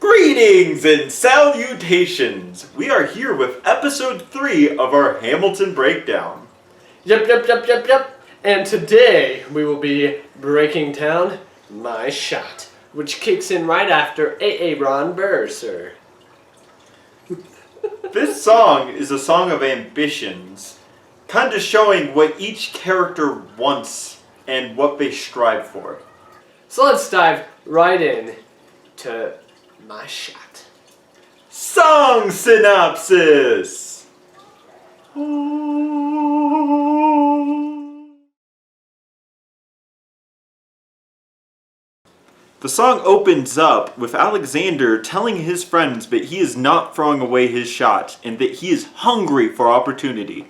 Greetings and salutations! We are here with episode 3 of our Hamilton breakdown. Yep. And today we will be breaking down My Shot, which kicks in right after Aaron Burr, sir. This song is a song of ambitions, kind of showing what each character wants and what they strive for. So let's dive right in to My Shot. Song Synopsis! The song opens up with Alexander telling his friends that he is not throwing away his shot and that he is hungry for opportunity,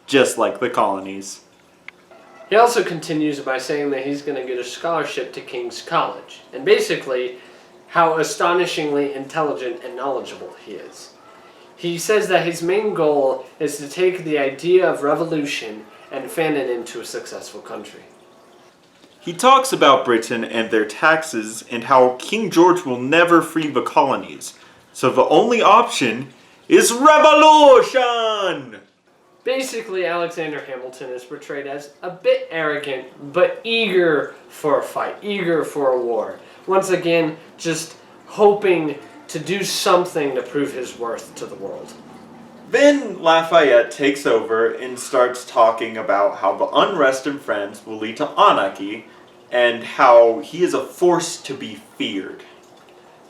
just like the colonies. He also continues by saying that he's going to get a scholarship to King's College, and basically how astonishingly intelligent and knowledgeable he is. He says that his main goal is to take the idea of revolution and fan it into a successful country. He talks about Britain and their taxes and how King George will never free the colonies, so the only option is revolution! Basically, Alexander Hamilton is portrayed as a bit arrogant, but eager for a fight, eager for a war. Once again, just hoping to do something to prove his worth to the world. Then Lafayette takes over and starts talking about how the unrest in France will lead to anarchy and how he is a force to be feared.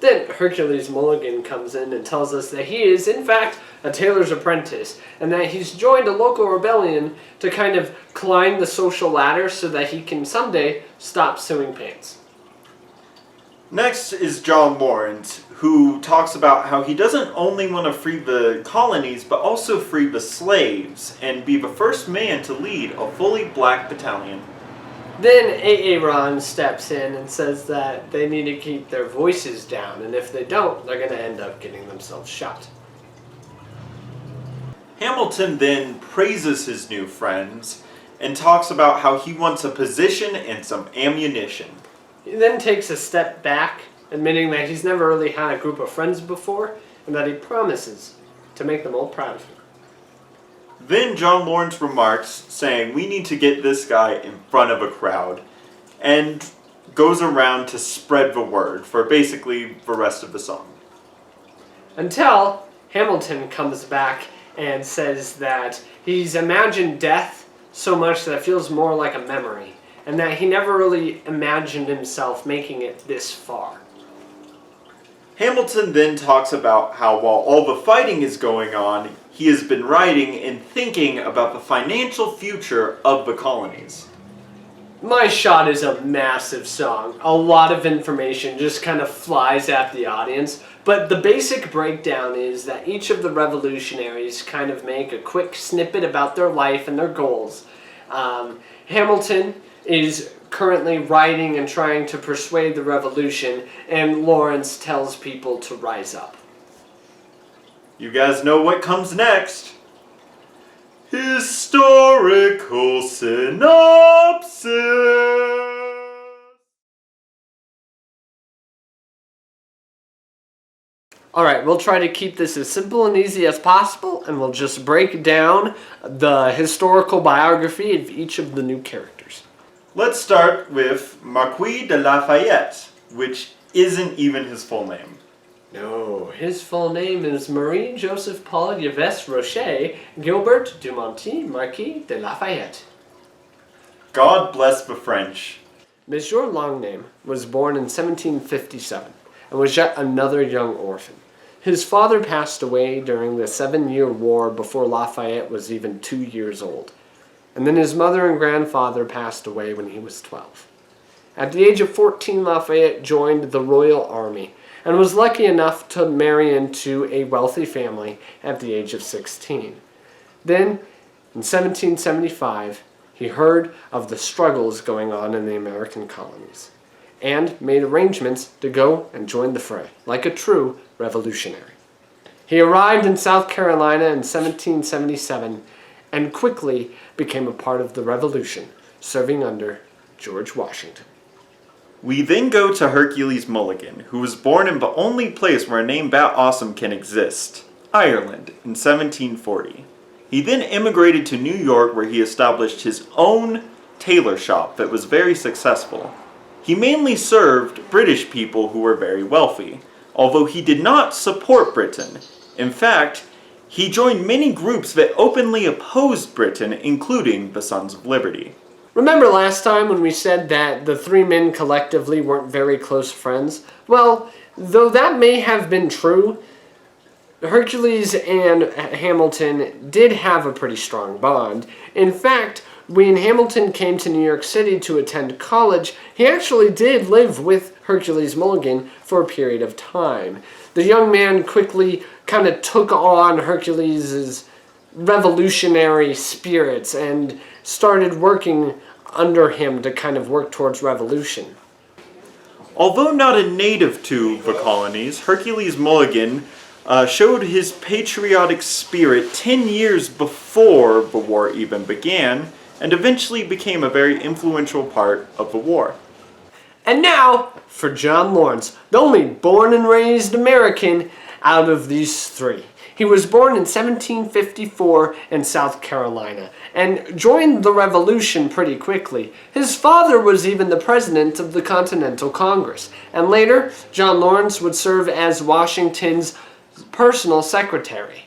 Then Hercules Mulligan comes in and tells us that he is, in fact, a tailor's apprentice, and that he's joined a local rebellion to kind of climb the social ladder so that he can someday stop suing pants. Next is John Lawrence, who talks about how he doesn't only want to free the colonies, but also free the slaves, and be the first man to lead a fully black battalion. Then Aaron steps in and says that they need to keep their voices down, and if they don't, they're going to end up getting themselves shot. Hamilton then praises his new friends, and talks about how he wants a position and some ammunition. He then takes a step back, admitting that he's never really had a group of friends before, and that he promises to make them all proud of him. Then John Lawrence remarks, saying we need to get this guy in front of a crowd, and goes around to spread the word for basically the rest of the song. Until Hamilton comes back and says that he's imagined death so much that it feels more like a memory, and that he never really imagined himself making it this far. Hamilton then talks about how while all the fighting is going on, he has been writing and thinking about the financial future of the colonies. My Shot is a massive song. A lot of information just kind of flies at the audience, but the basic breakdown is that each of the revolutionaries kind of make a quick snippet about their life and their goals. Hamilton is currently writing and trying to persuade the revolution, and Lawrence tells people to rise up. You guys know what comes next. Historical synopsis. Alright, we'll try to keep this as simple and easy as possible, and we'll just break down the historical biography of each of the new characters. Let's start with Marquis de Lafayette, which isn't even his full name. No, his full name is Marie Joseph Paul Yves Rocher Gilbert Dumonty Marquis de Lafayette. God bless the French. Monsieur Longname was born in 1757 and was yet another young orphan. His father passed away during the 7-Year War before Lafayette was even 2 years old, and then his mother and grandfather passed away when he was 12. At the age of 14, Lafayette joined the Royal Army and was lucky enough to marry into a wealthy family at the age of 16. Then, in 1775, he heard of the struggles going on in the American colonies and made arrangements to go and join the fray, like a true revolutionary. He arrived in South Carolina in 1777 and quickly became a part of the Revolution, serving under George Washington. We then go to Hercules Mulligan, who was born in the only place where a name that awesome can exist, Ireland, in 1740. He then immigrated to New York, where he established his own tailor shop that was very successful. He mainly served British people who were very wealthy, although he did not support Britain. In fact, he joined many groups that openly opposed Britain, including the Sons of Liberty. Remember last time when we said that the three men collectively weren't very close friends? Well, though that may have been true, Hercules and Hamilton did have a pretty strong bond. In fact, when Hamilton came to New York City to attend college, he actually did live with Hercules Mulligan for a period of time. The young man quickly kind of took on Hercules' revolutionary spirits and started working under him to kind of work towards revolution. Although not a native to the colonies, Hercules Mulligan showed his patriotic spirit 10 years before the war even began, and eventually became a very influential part of the war. And now, for John Lawrence, the only born and raised American out of these three. He was born in 1754 in South Carolina and joined the Revolution pretty quickly. His father was even the president of the Continental Congress, and later, John Lawrence would serve as Washington's personal secretary.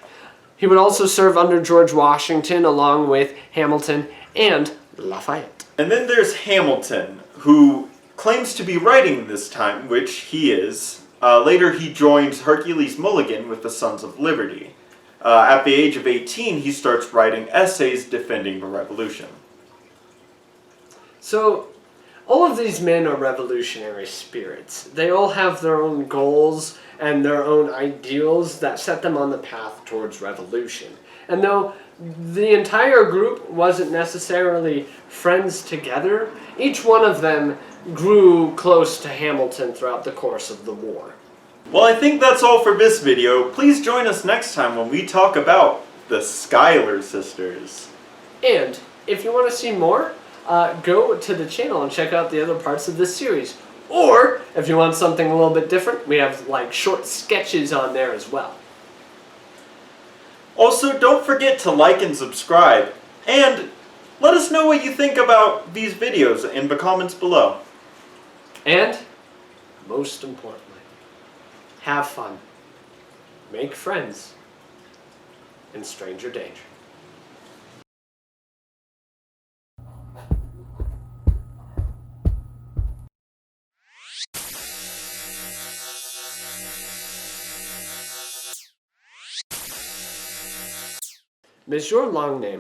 He would also serve under George Washington along with Hamilton and Lafayette. And then there's Hamilton, who claims to be writing this time, which he is. Later he joins Hercules Mulligan with the Sons of Liberty. At the age of 18, he starts writing essays defending the revolution. So, all of these men are revolutionary spirits. They all have their own goals and their own ideals that set them on the path towards revolution. And though the entire group wasn't necessarily friends together, each one of them grew close to Hamilton throughout the course of the war. Well, I think that's all for this video. Please join us next time when we talk about the Schuyler sisters. And if you want to see more, go to the channel and check out the other parts of this series. Or, if you want something a little bit different, we have like short sketches on there as well. Also, don't forget to like and subscribe, and let us know what you think about these videos in the comments below. And, most importantly, have fun, make friends, and stranger danger. Is your long name